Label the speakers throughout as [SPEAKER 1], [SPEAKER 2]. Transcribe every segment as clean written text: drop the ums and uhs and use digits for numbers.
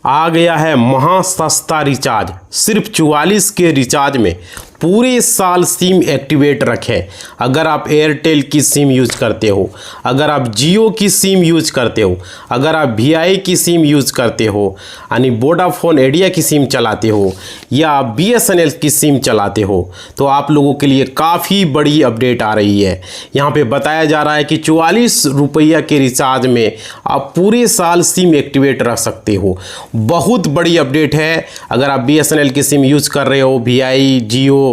[SPEAKER 1] आ गया है महा सस्ता रिचार्ज। सिर्फ 44 के रिचार्ज में पूरे साल सिम एक्टिवेट रखें। अगर आप एयरटेल की सिम यूज करते हो, अगर आप जियो की सिम यूज करते हो, अगर आप वीआई की सिम यूज करते हो यानी वोडाफोन आइडिया की सिम चलाते हो, या आप बीएसएनएल की सिम चलाते हो, तो आप लोगों के लिए काफ़ी बड़ी अपडेट आ रही है। यहाँ पे बताया जा रहा है कि 44 रुपया के रिचार्ज में आप पूरे साल सिम एक्टिवेट रख सकते हो। बहुत बड़ी अपडेट है। अगर आप बीएसएनएल की सिम यूज कर रहे हो, वीआई, जियो,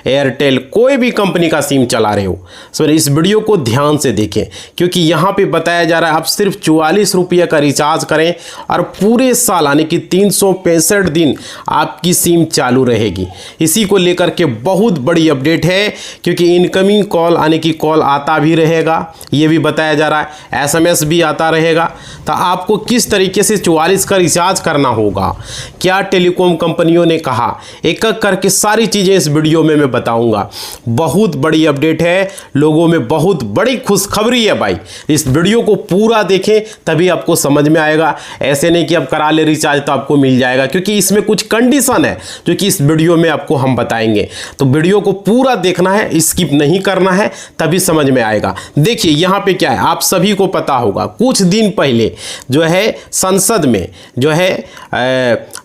[SPEAKER 1] एयरटेल, कोई भी कंपनी का सिम चला रहे हो, सो इस वीडियो को ध्यान से देखें, क्योंकि यहाँ पे बताया जा रहा है आप सिर्फ 44 रुपये का रिचार्ज करें और पूरे साल यानी कि 365 दिन आपकी सिम चालू रहेगी। इसी को लेकर के बहुत बड़ी अपडेट है, क्योंकि इनकमिंग कॉल यानी कि कॉल आता भी रहेगा, ये भी बताया जा रहा है, एसएमएस भी आता रहेगा। तो आपको किस तरीके से 44 का रिचार्ज करना होगा, क्या टेलीकॉम कंपनियों ने कहा, एक एक करके सारी चीज़ें इस वीडियो में मैं बताऊंगा। बहुत बड़ी अपडेट है, लोगों में बहुत बड़ी खुशखबरी है भाई। इस वीडियो को पूरा देखें तभी आपको समझ में आएगा। ऐसे नहीं कि अब करा ले रिचार्ज तो आपको मिल जाएगा, क्योंकि इसमें कुछ कंडीशन है जो कि इस वीडियो में आपको हम बताएंगे। तो वीडियो को पूरा देखना है, स्किप नहीं करना है, तभी समझ में आएगा। देखिए यहाँ पे क्या है, आप सभी को पता होगा कुछ दिन पहले जो है संसद में जो है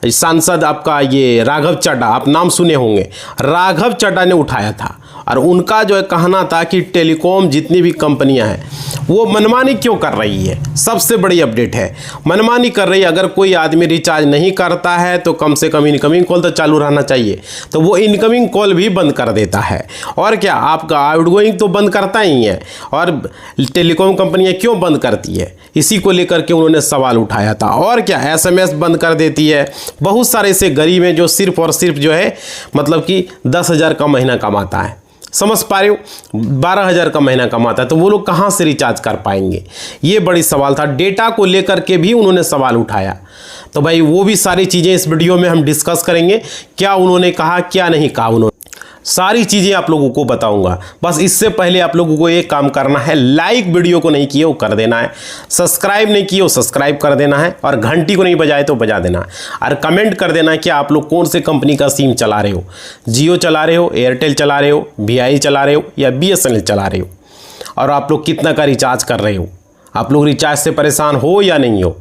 [SPEAKER 1] सांसद आपका ये राघव चड्ढा, आप नाम सुने होंगे, राघव चड्ढा ने उठाया था और उनका जो है कहना था कि टेलीकॉम जितनी भी कंपनियां हैं वो मनमानी क्यों कर रही है। सबसे बड़ी अपडेट है, मनमानी कर रही है। अगर कोई आदमी रिचार्ज नहीं करता है तो कम से कम इनकमिंग कॉल तो चालू रहना चाहिए, तो वो इनकमिंग कॉल भी बंद कर देता है। और क्या, आपका आउटगोइंग तो बंद करता ही है, और टेलीकॉम कंपनियां क्यों बंद करती है, इसी को लेकर के उन्होंने सवाल उठाया था। और क्या, एसएमएस बंद कर देती है। बहुत सारे ऐसे गरीब हैं जो सिर्फ और सिर्फ जो है मतलब कि 10,000 का महीना कमाता है, समझ पा रहे हो, 12,000 का महीना कमाता है, तो वो लोग कहाँ से रिचार्ज कर पाएंगे। ये बड़ी सवाल था। डेटा को लेकर के भी उन्होंने सवाल उठाया। तो भाई वो भी सारी चीज़ें इस वीडियो में हम डिस्कस करेंगे, क्या उन्होंने कहा, क्या नहीं कहा उन्होंने, सारी चीज़ें आप लोगों को बताऊंगा। बस इससे पहले आप लोगों को एक काम करना है, लाइक वीडियो को नहीं किए वो कर देना है, सब्सक्राइब नहीं किए वो सब्सक्राइब कर देना है, और घंटी को नहीं बजाए तो बजा देना है, और कमेंट कर देना है कि आप लोग कौन से कंपनी का सिम चला रहे हो, जियो चला रहे हो, एयरटेल चला रहे हो, वीआई चला रहे हो, या बीएसएनएल चला रहे हो, और आप लोग कितना का रिचार्ज कर रहे हो, आप लोग रिचार्ज से परेशान हो या नहीं हो।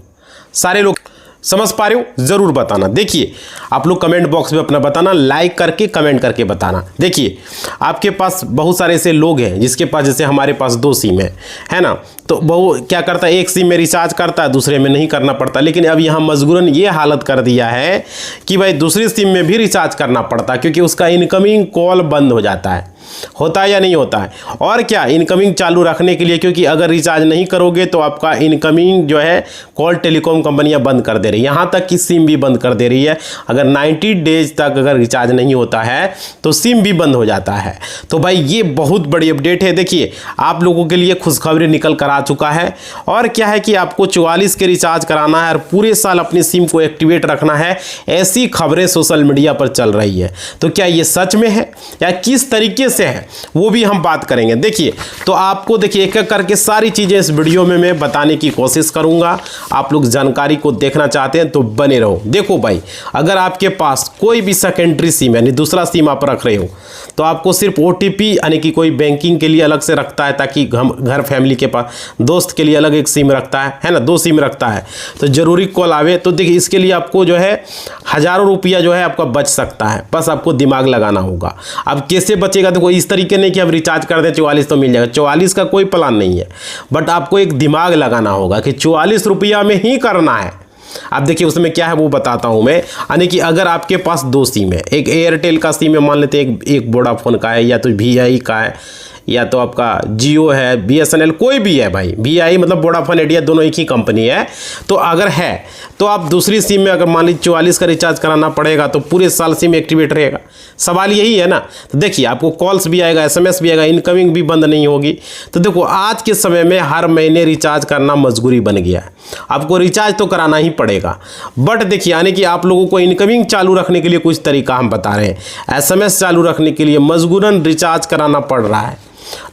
[SPEAKER 1] सारे लोग समझ पा रहे हो, ज़रूर बताना। देखिए आप लोग कमेंट बॉक्स में अपना बताना, लाइक करके कमेंट करके बताना। देखिए आपके पास बहुत सारे ऐसे लोग हैं जिसके पास, जैसे हमारे पास 2 सिम है ना, तो वो क्या करता है, एक सिम में रिचार्ज करता है, दूसरे में नहीं करना पड़ता। लेकिन अब यहाँ मजबूरन ये हालत कर दिया है कि भाई दूसरी सिम में भी रिचार्ज करना पड़ता है, क्योंकि उसका इनकमिंग कॉल बंद हो जाता है। होता है या नहीं होता है। और क्या, इनकमिंग चालू रखने के लिए, क्योंकि अगर रिचार्ज नहीं करोगे तो आपका इनकमिंग जो है कॉल टेलीकॉम कंपनियां बंद कर दे रही है, यहाँ तक कि सिम भी बंद कर दे रही है। अगर 90 डेज तक अगर रिचार्ज नहीं होता है तो सिम भी बंद हो जाता है। तो भाई ये बहुत बड़ी अपडेट है। देखिए आप लोगों के लिए खुशखबरी निकल कर आ चुका है। और क्या है कि आपको 44 के रिचार्ज कराना है और पूरे साल अपनी सिम को एक्टिवेट रखना है, ऐसी खबरें सोशल मीडिया पर चल रही है। तो क्या ये सच में है या किस तरीके से है, वो भी हम बात करेंगे। देखिए तो आपको देखिए एक एक करके सारी चीजें इस वीडियो में मैं बताने की कोशिश करूंगा। आप लोग जानकारी को देखना चाहते हैं तो बने रहो। देखो भाई, अगर आपके पास कोई भी सेकेंडरी सिम यानी दूसरा सिम आप रख रहे हो, तो आपको सिर्फ ओटीपी यानी कि कोई बैंकिंग के लिए अलग से रखता है, ताकि घर फैमिली के पास, दोस्त के लिए अलग एक सिम रखता है ना, 2 सिम रखता है, तो जरूरी कॉल आवे तो देखिए इसके लिए आपको जो है हज़ारों रुपया जो है आपका बच सकता है। बस आपको दिमाग लगाना होगा। अब कैसे बचेगा, देखो इस तरीके नहीं कि अब रिचार्ज कर दें 44 तो मिल जाएगा, 44 का कोई प्लान नहीं है, बट आपको एक दिमाग लगाना होगा कि 44 रुपया में ही करना है। अब देखिए उसमें क्या है वो बताता हूं मैं, यानी कि अगर आपके पास 2 सिम है, एक एयरटेल का सिम है, मान लेते हैं एक वोडाफोन का है, या तो वीआई का है, या तो आपका जियो है, बीएसएनएल, कोई भी है भाई, वीआई मतलब वोडाफोन आइडिया, दोनों एक ही कंपनी है। तो अगर है तो आप दूसरी सिम में अगर मान लीजिए 44 का रिचार्ज कराना पड़ेगा तो पूरे साल सिम एक्टिवेट रहेगा। सवाल यही है ना। तो देखिए आपको कॉल्स भी आएगा, एसएमएस भी आएगा, इनकमिंग भी बंद नहीं होगी। तो देखो आज के समय में हर महीने रिचार्ज करना मजबूरी बन गया है, आपको रिचार्ज तो कराना ही पड़ेगा। बट देखिए यानी कि आप लोगों को इनकमिंग चालू रखने के लिए कुछ तरीका हम बता रहे हैं, एसएमएस चालू रखने के लिए मजबूरन रिचार्ज कराना पड़ रहा है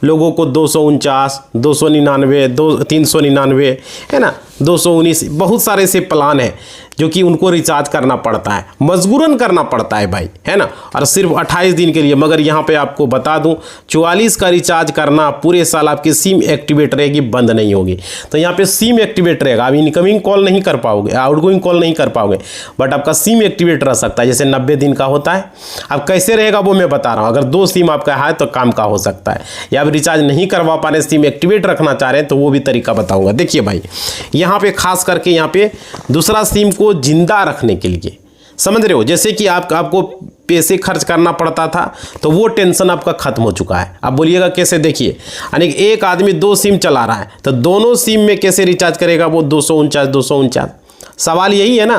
[SPEAKER 1] लोगों को। 249, 299, 399 है ना, 219, बहुत सारे से प्लान है जो कि उनको रिचार्ज करना पड़ता है, मजबूरन करना पड़ता है भाई, है ना। और सिर्फ 28 दिन के लिए। मगर यहाँ पे आपको बता दूं 44 का रिचार्ज करना पूरे साल आपकी सिम एक्टिवेट रहेगी, बंद नहीं होगी। तो यहाँ पे सिम एक्टिवेट रहेगा, आप इनकमिंग कॉल नहीं कर पाओगे, आउटगोइंग कॉल नहीं कर पाओगे, बट आपका सिम एक्टिवेट रह सकता है, जैसे 90 दिन का होता है। अब कैसे रहेगा वो मैं बता रहा हूँ। अगर 2 सिम आपका है तो काम का हो सकता है, या आप रिचार्ज नहीं करवा पा रहे, सिम एक्टिवेट रखना चाह रहे हैं, तो वो भी तरीका बताऊंगा। देखिए भाई, यहाँ पे खास करके यहाँ पे दूसरा सिम को जिंदा रखने के लिए, समझ रहे हो, जैसे कि आपको पैसे खर्च करना पड़ता था, तो वो टेंशन आपका खत्म हो चुका है। अब बोलिएगा कैसे? देखिए, यानी एक आदमी 2 सिम चला रहा है, तो दोनों सिम में कैसे रिचार्ज करेगा वो 249। सवाल यही है ना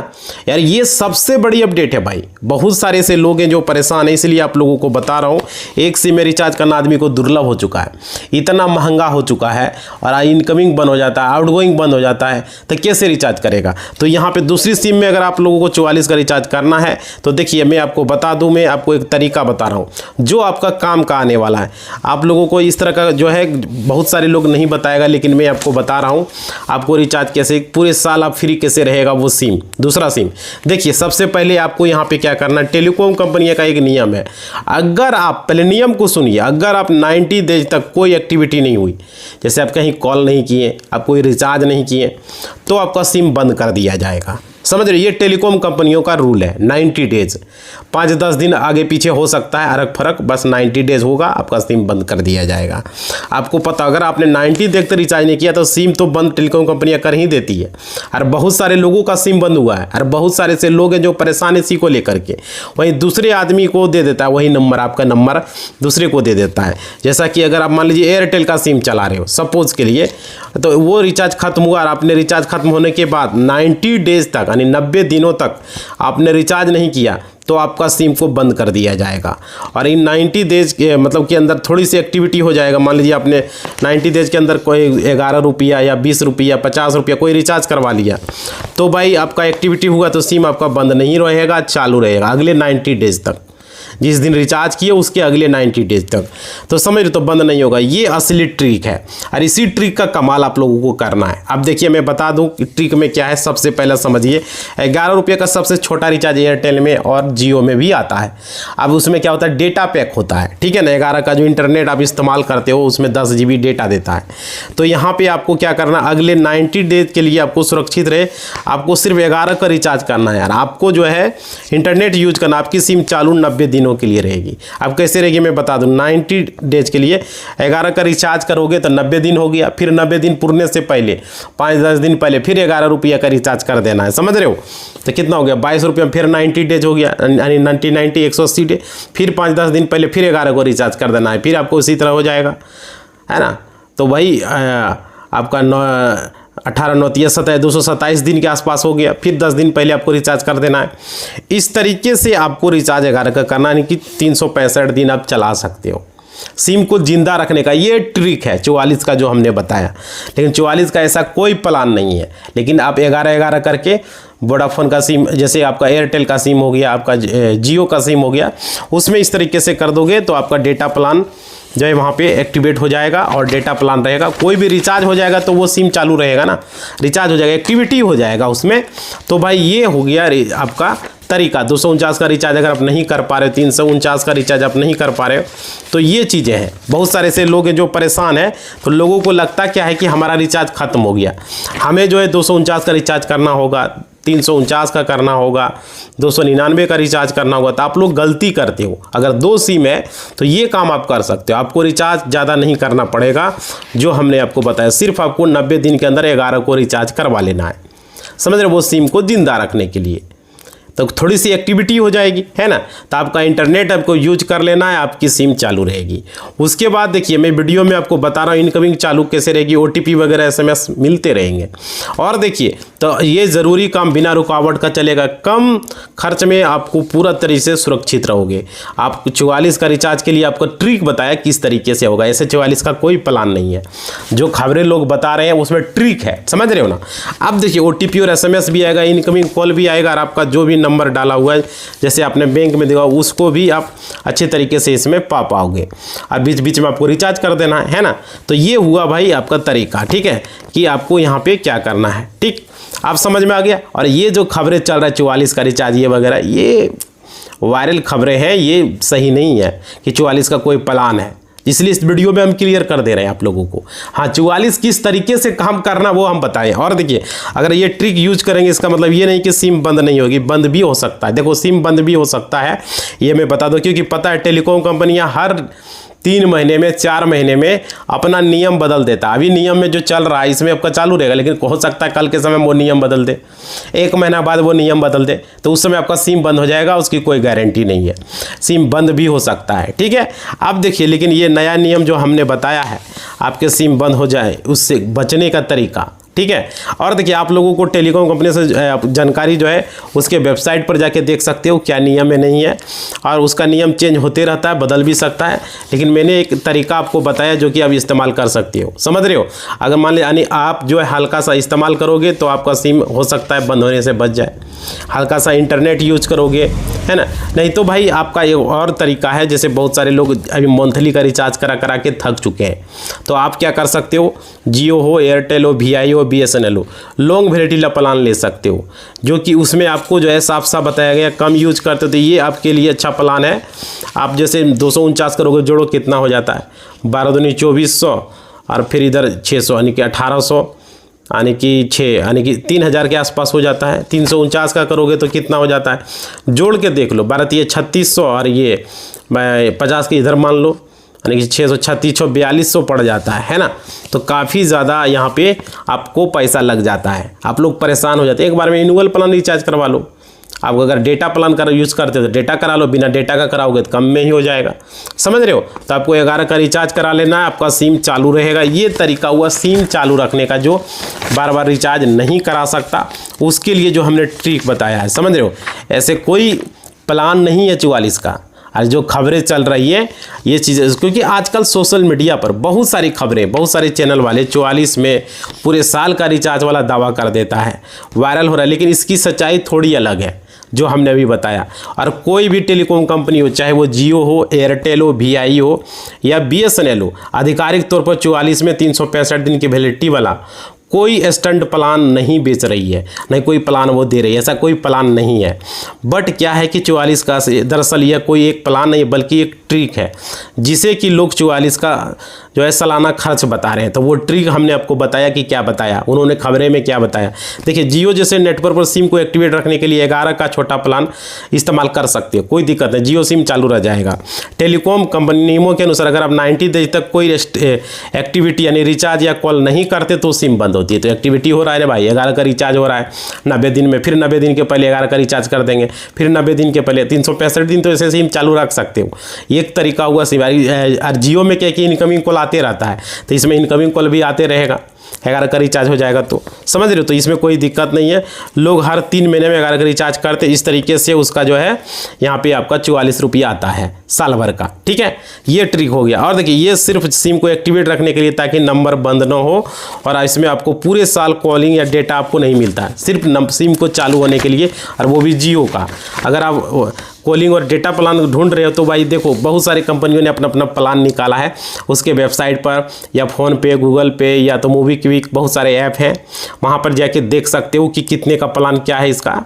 [SPEAKER 1] यार। ये सबसे बड़ी अपडेट है भाई। बहुत सारे ऐसे लोग हैं जो परेशान हैं, इसलिए आप लोगों को बता रहा हूँ। एक सिम में रिचार्ज करना आदमी को दुर्लभ हो चुका है, इतना महंगा हो चुका है, और इनकमिंग बंद हो जाता है, आउटगोइंग बंद हो जाता है, तो कैसे रिचार्ज करेगा? तो यहाँ पे दूसरी सिम में अगर आप लोगों को 44 का रिचार्ज करना है, तो देखिए मैं आपको बता दूँ, मैं आपको एक तरीका बता रहा हूँ जो आपका काम का आने वाला है। आप लोगों को इस तरह का जो है बहुत सारे लोग नहीं बताएगा, लेकिन मैं आपको बता रहा हूँ आपको रिचार्ज कैसे पूरे साल आप फ्री कैसे रहेगा वो सिम, दूसरा सिम। देखिए, सबसे पहले आपको यहाँ पे क्या करना है, टेलीकॉम कंपनी का एक नियम है। अगर आप पहले नियम को सुनिए, अगर आप 90 डेज तक कोई एक्टिविटी नहीं हुई, जैसे आप कहीं कॉल नहीं किए, आप कोई रिचार्ज नहीं किए, तो आपका सिम बंद कर दिया जाएगा। समझ रहे, ये टेलीकॉम कंपनियों का रूल है। 90 डेज, 5-10 दिन आगे पीछे हो सकता है अरक फरक, बस 90 डेज होगा, आपका सिम बंद कर दिया जाएगा। आपको पता, अगर आपने 90 डेज तक रिचार्ज नहीं किया तो सिम तो बंद टेलीकॉम कंपनियां कर ही देती है। और बहुत सारे लोगों का सिम बंद हुआ है, और बहुत सारे ऐसे लोग हैं जो परेशान इसी को लेकर के वहीं दूसरे आदमी को दे देता है, वही नंबर, आपका नंबर दूसरे को दे देता है। जैसा कि अगर आप मान लीजिए एयरटेल का सिम चला रहे हो सपोज के लिए, तो वो रिचार्ज खत्म हुआ और आपने रिचार्ज खत्म होने के बाद 90 डेज तक, यानी 90 दिनों तक आपने रिचार्ज नहीं किया, तो आपका सिम को बंद कर दिया जाएगा। और इन 90 डेज के मतलब के अंदर थोड़ी सी एक्टिविटी हो जाएगा। मान लीजिए आपने 90 डेज के अंदर कोई 11 रुपया या 20 रुपया 50 रुपया कोई रिचार्ज करवा लिया, तो भाई आपका एक्टिविटी हुआ तो सिम आपका बंद नहीं रहेगा, चालू रहेगा अगले 90 डेज तक। जिस दिन रिचार्ज किए उसके अगले 90 डेज तक, तो समझ रहे, तो बंद नहीं होगा। ये असली ट्रिक है, और इसी ट्रिक का कमाल आप लोगों को करना है। अब देखिए मैं बता दूं कि ट्रिक में क्या है। सबसे पहले समझिए, 11 रुपये का सबसे छोटा रिचार्ज एयरटेल में और जियो में भी आता है। अब उसमें क्या होता है, डेटा पैक होता है, ठीक है ना। 11 का जो इंटरनेट आप इस्तेमाल करते हो उसमें 10 GB डेटा देता है। तो यहाँ पर आपको क्या करना, अगले 90 डेज के लिए आपको सुरक्षित रहे, आपको सिर्फ 11 का रिचार्ज करना है यार। आपको जो है इंटरनेट यूज करना, आपकी सिम चालू 90 दिनों के लिए रहेगी। अब कैसे रहेगी मैं बता दूं, 90 डेज के लिए 11 का रिचार्ज करोगे तो 90 दिन हो गया, फिर 90 दिन पूरने से पहले 5-10 दिन पहले फिर 11 रुपया का रिचार्ज कर देना है, समझ रहे हो। तो कितना हो गया, 22 रुपया, फिर 90 डेज हो गया, यानी 90 180 डेज, फिर 5-10 दिन पहले फिर 11 को रिचार्ज कर देना है, फिर आपको इसी तरह हो जाएगा, है ना। तो वही आपका 18 9 17 227 दिन के आसपास हो गया, फिर 10 दिन पहले आपको रिचार्ज कर देना है। इस तरीके से आपको रिचार्ज 11 का करना, यानी कि 365 दिन आप चला सकते हो। सिम को जिंदा रखने का ये ट्रिक है 44 का जो हमने बताया। लेकिन 44 का ऐसा कोई प्लान नहीं है, लेकिन आप 11-11 करके वोडाफोन का सिम, जैसे आपका एयरटेल का सिम हो गया, आपका जियो का सिम हो गया, उसमें इस तरीके से कर दोगे तो आपका डेटा प्लान जो है वहाँ पे एक्टिवेट हो जाएगा और डेटा प्लान रहेगा। कोई भी रिचार्ज हो जाएगा तो वो सिम चालू रहेगा ना, रिचार्ज हो जाएगा, एक्टिविटी हो जाएगा उसमें। तो भाई ये हो गया आपका तरीका। 249 का रिचार्ज अगर आप नहीं कर पा रहे, 349 का रिचार्ज आप नहीं कर पा रहे हो, तो ये चीज़ें हैं। बहुत सारे ऐसे लोग हैं जो परेशान हैं, तो लोगों को लगता क्या है कि हमारा रिचार्ज खत्म हो गया, हमें जो है 249 का रिचार्ज करना होगा, 349 का करना होगा, 299 का रिचार्ज करना होगा। तो आप लोग गलती करते हो। अगर 2 सिम है तो ये काम आप कर सकते हो, आपको रिचार्ज ज़्यादा नहीं करना पड़ेगा। जो हमने आपको बताया, सिर्फ आपको 90 दिन के अंदर 11 को रिचार्ज करवा लेना है, समझ रहे, वो सिम को जिंदा रखने के लिए। तो थोड़ी सी एक्टिविटी हो जाएगी, है ना। तो आपका इंटरनेट आपको यूज कर लेना है, आपकी सिम चालू रहेगी। उसके बाद देखिए मैं वीडियो में आपको बता रहा हूँ इनकमिंग चालू कैसे रहेगी, OTP वगैरह SMS मिलते रहेंगे। और देखिए तो ये ज़रूरी काम बिना रुकावट का चलेगा, कम खर्च में आपको पूरा तरीके से सुरक्षित रहोगे। आप 44 का रिचार्ज के लिए आपको ट्रिक बताया किस तरीके से होगा, ऐसे 44 का कोई प्लान नहीं है। जो खबरें लोग बता रहे हैं उसमें ट्रिक है, समझ रहे हो ना। अब देखिए OTP और SMS भी आएगा, इनकमिंग कॉल भी आएगा, और आपका जो भी नंबर डाला हुआ है जैसे आपने बैंक में देखा उसको भी आप अच्छे तरीके से इसमें पा पाओगे। अब बीच बीच में आपको रिचार्ज कर देना है ना। तो ये हुआ भाई आपका तरीका, ठीक है, कि आपको यहाँ पे क्या करना है, ठीक। आप समझ में आ गया। और ये जो खबरें चल रहा है 44 का रिचार्ज ये वगैरह, ये वायरल खबरें हैं, ये सही नहीं है कि 44 का कोई प्लान है, इसलिए इस वीडियो में हम क्लियर कर दे रहे हैं आप लोगों को। हाँ, 44 किस तरीके से काम करना वो हम बताएं। और देखिए, अगर ये ट्रिक यूज करेंगे इसका मतलब ये नहीं कि सिम बंद नहीं होगी, बंद भी हो सकता है। देखो, सिम बंद भी हो सकता है, ये मैं बता दूं, क्योंकि पता है टेलीकॉम कंपनियां हर 3 महीने में 4 महीने में अपना नियम बदल देता है। अभी नियम में जो चल रहा है इसमें आपका चालू रहेगा, लेकिन हो सकता है कल के समय वो नियम बदल दे, 1 महीना बाद वो नियम बदल दे, तो उस समय आपका सिम बंद हो जाएगा, उसकी कोई गारंटी नहीं है, सिम बंद भी हो सकता है। ठीक है, अब देखिए, लेकिन ये नया नियम जो हमने बताया है आपके सिम बंद हो जाए उससे बचने का तरीका, ठीक है। और देखिए, आप लोगों को टेलीकॉम कंपनी से जानकारी जो है उसके वेबसाइट पर जाके देख सकते हो क्या नियम है नहीं है, और उसका नियम चेंज होते रहता है, बदल भी सकता है, लेकिन मैंने एक तरीका आपको बताया जो कि आप इस्तेमाल कर सकते हो, समझ रहे हो। अगर मान लीजिए यानी आप जो है हल्का सा इस्तेमाल करोगे तो आपका सिम हो सकता है बंद होने से बच जाए, हल्का सा इंटरनेट यूज करोगे, है ना। नहीं तो भाई आपका एक और तरीका है, जैसे बहुत सारे लोग अभी मंथली का रिचार्ज करा के थक चुके हैं, तो आप क्या कर सकते हो, जियो हो, एयरटेल हो, VI हो, BSNL हो, लॉन्ग वैलिडिटी प्लान ले सकते हो, जो कि उसमें आपको जो है साफ साफ बताया गया, कम यूज करते हो तो ये आपके लिए अच्छा प्लान है। आप जैसे 249 करोगे, जोड़ो कितना हो जाता है, 12 दूनी 2400 और फिर इधर 600 यानी कि 1800 यानी कि 6 यानी कि 3000 के आसपास हो जाता है। 349 का करोगे तो कितना हो जाता है, जोड़ के देख लो, 12 ये 3600 और ये 50 के इधर मान लो, यानी कि 600 3600 4200 पड़ जाता है ना। तो काफ़ी ज़्यादा यहाँ पे आपको पैसा लग जाता है, आप लोग परेशान हो जाते हैं। एक बार में एनुअल प्लान रिचार्ज करवा लो, आप अगर डेटा प्लान कर यूज़ करते हो तो डेटा करा लो, बिना डेटा का कराओगे तो कम में ही हो जाएगा, समझ रहे हो। तो आपको 11 का रिचार्ज करा लेना है, आपका सिम चालू रहेगा। ये तरीका हुआ सिम चालू रखने का, जो बार बार रिचार्ज नहीं करा सकता उसके लिए जो हमने ट्रिक बताया है, समझ रहे हो। ऐसे कोई प्लान नहीं है 44 का। आज जो खबरें चल रही है ये चीज़ें, क्योंकि आजकल सोशल मीडिया पर बहुत सारी खबरें, बहुत सारे चैनल वाले 44 में पूरे साल का रिचार्ज वाला दावा कर देता है, वायरल हो रहा है, लेकिन इसकी सच्चाई थोड़ी अलग है जो हमने अभी बताया। और कोई भी टेलीकॉम कंपनी हो, चाहे वो जियो हो, एयरटेल हो, VI हो या BSNL हो, आधिकारिक तौर पर 44 में 365 दिन की वैलिडिटी वाला कोई स्टैंड प्लान नहीं बेच रही है, नहीं कोई प्लान वो दे रही है, ऐसा कोई प्लान नहीं है। बट क्या है कि 44 का दरअसल यह कोई एक प्लान नहीं है, बल्कि एक ट्रिक है, जिसे कि लोग 44 का जो है सालाना खर्च बता रहे हैं। तो वो ट्रिक हमने आपको बताया कि क्या बताया, उन्होंने खबरें में क्या बताया। देखिए, जियो जैसे नेटवर्क पर सिम को एक्टिवेट रखने के लिए 11 का छोटा प्लान इस्तेमाल कर सकते हो, कोई दिक्कत नहीं, जियो सिम चालू रह जाएगा। टेलीकॉम कंपनी नियमों के अनुसार अगर आप 90 डेज तक कोई एक्टिविटी यानी रिचार्ज या कॉल नहीं करते तो सिम बंद होती है। तो एक्टिविटी हो रहा है ना भाई, 11 का रिचार्ज हो रहा है 90 दिन में, फिर 90 दिन के पहले 11 का रिचार्ज कर देंगे, फिर 90 दिन के पहले 365 दिन तो ऐसे सिम चालू रख सकते हो। एक तरीका हुआ सिम। और जियो में क्या कि इनकमिंग कॉल आते रहता है, तो इसमें इनकमिंग कॉल भी आते रहेगा, 11 का रिचार्ज हो जाएगा तो, समझ रहे हो। तो इसमें कोई दिक्कत नहीं है, लोग हर 3 महीने में 11 का रिचार्ज करते, इस तरीके से उसका जो है यहाँ पे आपका 44 रुपया आता है साल भर का, ठीक है। ये ट्रिक हो गया। और देखिए, ये सिर्फ सिम को एक्टिवेट रखने के लिए, ताकि नंबर बंद ना हो, और इसमें आपको पूरे साल कॉलिंग या डेटा आपको नहीं मिलता है, सिर्फ सिम को चालू होने के लिए, और वो भी जियो का। अगर आप कॉलिंग और डेटा प्लान ढूंढ रहे हो तो भाई देखो, बहुत सारी कंपनियों ने अपना अपना प्लान निकाला है, उसके वेबसाइट पर या फ़ोन पे, गूगल पे या तो मूवी क्विक, बहुत सारे ऐप हैं, वहाँ पर जाके देख सकते हो कि कितने का प्लान क्या है इसका,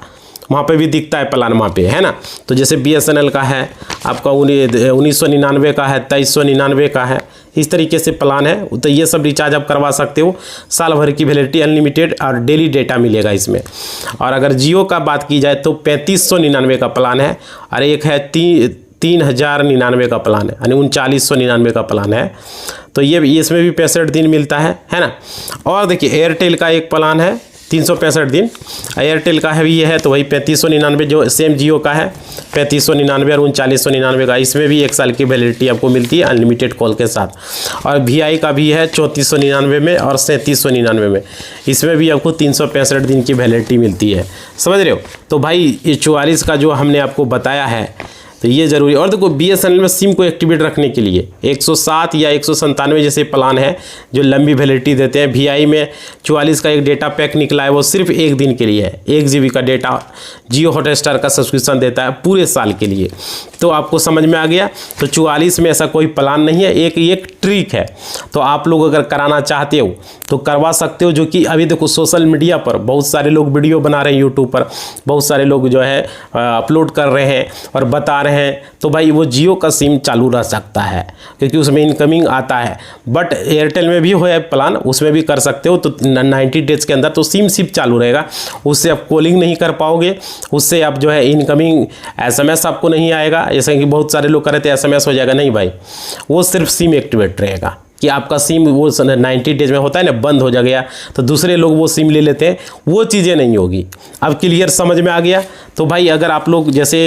[SPEAKER 1] वहाँ पे भी दिखता है प्लान वहाँ पे, है ना। तो जैसे BSNL का है आपका 1999 का है, 2399 का है, इस तरीके से प्लान है। तो ये सब रिचार्ज आप करवा सकते हो, साल भर की वैलिडिटी, अनलिमिटेड और डेली डेटा मिलेगा इसमें। और अगर जियो का बात की जाए तो 3599 का प्लान है, और एक है 3099 का प्लान है, यानी 3999 का प्लान है। तो ये इसमें भी 65 दिन मिलता है ना। और देखिए, एयरटेल का एक प्लान है 365 दिन, एयरटेल का है भी ये है, तो वही 3599, जो सेम जियो का है 3599 और 3999 का, इसमें भी 1 साल की वैलिडिटी आपको मिलती है अनलिमिटेड कॉल के साथ। और VI का भी है 3499 में और 3799 में, इसमें भी आपको 365 दिन की वैलिडिटी मिलती है, समझ रहे हो। तो भाई ये 44 का जो हमने आपको बताया है तो ये ज़रूरी। और देखो, BSNL में सिम को एक्टिवेट रखने के लिए 107 या 197 जैसे प्लान है जो लंबी वैलिडिटी देते हैं। VI में 44 का एक डेटा पैक निकला है, वो सिर्फ 1 दिन के लिए है, 1 GB का डेटा जियो हॉटस्टार का सब्सक्रिप्शन देता है पूरे साल के लिए। तो आपको समझ में आ गया। तो 44 में ऐसा कोई प्लान नहीं है, एक ट्रिक है। तो आप लोग अगर कराना चाहते हो तो करवा सकते हो, जो कि अभी देखो सोशल मीडिया पर बहुत सारे लोग वीडियो बना रहे हैं, यूट्यूब पर बहुत सारे लोग जो है अपलोड कर रहे हैं और बता रहे हैं। तो भाई वो जियो का सिम चालू रह सकता है क्योंकि उसमें इनकमिंग आता है, बट एयरटेल में भी है प्लान, उसमें भी कर सकते हो। तो 90 डेज के अंदर तो सिम सिर्फ चालू रहेगा, उससे आप कॉलिंग नहीं कर पाओगे, उससे आप जो है इनकमिंग SMS आपको नहीं आएगा। जैसे कि बहुत सारे लोग कर रहे थे SMS हो जाएगा, नहीं भाई, वो सिर्फ सिम एक्टिवेट रहेगा कि आपका सिम वो 90 डेज में होता है ना बंद हो गया तो दूसरे लोग वो सिम ले लेते हैं, वो चीज़ें नहीं होगी। अब क्लियर समझ में आ गया। तो भाई अगर आप लोग जैसे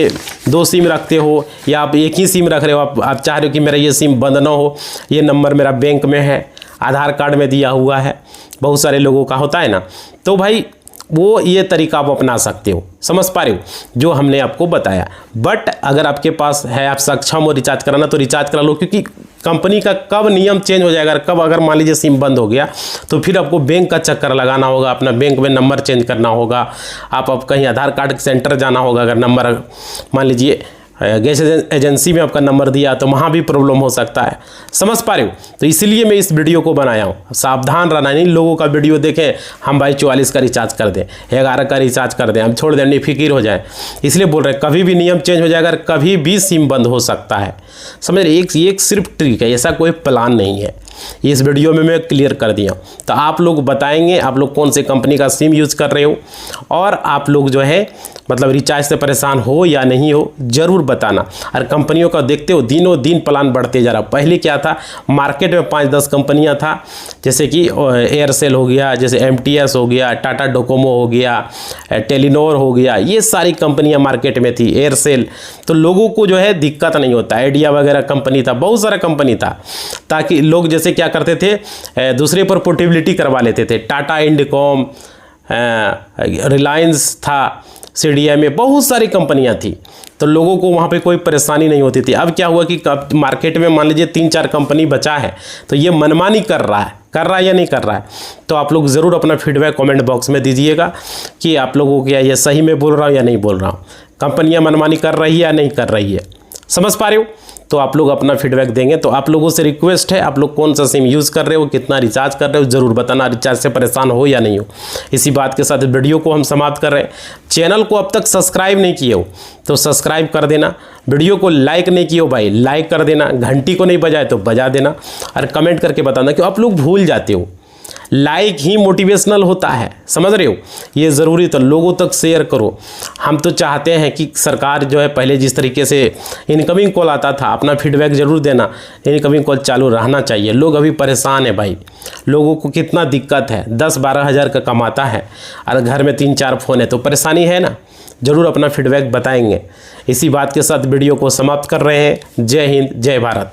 [SPEAKER 1] 2 सिम रखते हो या आप एक ही सिम रख रहे हो, आप चाह रहे हो कि मेरा ये सिम बंद ना हो, ये नंबर मेरा बैंक में है, आधार कार्ड में दिया हुआ है, बहुत सारे लोगों का होता है ना, तो भाई वो ये तरीका आप अपना सकते हो। समझ पा रहे हो जो हमने आपको बताया। बट अगर आपके पास है, आप सक्षम हो रिचार्ज कराना, तो रिचार्ज करा लो, क्योंकि कंपनी का कब नियम चेंज हो जाएगा, कब अगर मान लीजिए सिम बंद हो गया तो फिर आपको बैंक का चक्कर लगाना होगा, अपना बैंक में नंबर चेंज करना होगा, आप कहीं आधार कार्ड सेंटर जाना होगा। अगर नंबर मान लीजिए गैस एजेंसी में आपका नंबर दिया तो वहाँ भी प्रॉब्लम हो सकता है। समझ पा रहे हो। तो इसलिए मैं इस वीडियो को बनाया हूँ। सावधान रहना, नहीं लोगों का वीडियो देखें हम भाई 44 का रिचार्ज कर दें, 11 का रिचार्ज कर दें, हम छोड़ दें, निफिकिर हो जाए। इसलिए बोल रहे हैं कभी भी नियम चेंज हो जाएगा, कभी भी सिम बंद हो सकता है। समझ रहे, एक सिर्फ ट्रिक है, ऐसा कोई प्लान नहीं है। इस वीडियो में मैं क्लियर कर दिया। तो आप लोग बताएंगे आप लोग कौन से कंपनी का सिम यूज़ कर रहे हो, और आप लोग जो है मतलब रिचार्ज से परेशान हो या नहीं हो ज़रूर बताना। और कंपनियों का देखते हो दिनों दिन प्लान बढ़ते जा रहा। पहले क्या था, मार्केट में 5-10 कंपनियां था, जैसे कि एयरसेल हो गया, जैसे MTS हो गया, टाटा डोकोमो हो गया, टेलीनॉर हो गया, ये सारी कंपनियां मार्केट में थी, एयरसेल। तो लोगों को जो है दिक्कत नहीं होता। आइडिया वगैरह कंपनी था, बहुत सारा कंपनी था, ताकि लोग जैसे क्या करते थे दूसरे पर पोर्टेबिलिटी करवा लेते थे। टाटा इंडकॉम, रिलायंस था, CDMA, बहुत सारी कंपनियां थी, तो लोगों को वहाँ पे कोई परेशानी नहीं होती थी। अब क्या हुआ कि मार्केट में मान लीजिए 3-4 कंपनी बचा है, तो ये मनमानी कर रहा है या नहीं कर रहा है। तो आप लोग ज़रूर अपना फीडबैक कमेंट बॉक्स में दीजिएगा कि आप लोगों को क्या ये सही में बोल रहा हूँ या नहीं बोल रहा हूँ, कंपनियाँ मनमानी कर रही है या नहीं कर रही है। समझ पा रहे हो। तो आप लोग अपना फीडबैक देंगे। तो आप लोगों से रिक्वेस्ट है, आप लोग कौन सा सिम यूज़ कर रहे हो, कितना रिचार्ज कर रहे हो, ज़रूर बताना। रिचार्ज से परेशान हो या नहीं हो। इसी बात के साथ वीडियो को हम समाप्त कर रहे हैं। चैनल को अब तक सब्सक्राइब नहीं किए हो तो सब्सक्राइब कर देना। वीडियो को लाइक नहीं किए हो भाई, लाइक कर देना। घंटी को नहीं बजाए तो बजा देना, और कमेंट करके बताना, कि आप लोग भूल जाते हो। लाइक ही मोटिवेशनल होता है, समझ रहे हो, ये ज़रूरी। तो लोगों तक शेयर करो। हम तो चाहते हैं कि सरकार जो है पहले जिस तरीके से इनकमिंग कॉल आता था, अपना फीडबैक ज़रूर देना, इनकमिंग कॉल चालू रहना चाहिए। लोग अभी परेशान है भाई, लोगों को कितना दिक्कत है, 10-12 हज़ार का कमाता है और घर में 3-4 फ़ोन है, तो परेशानी है ना। ज़रूर अपना फीडबैक बताएंगे। इसी बात के साथ वीडियो को समाप्त कर रहे हैं। जय हिंद, जय भारत।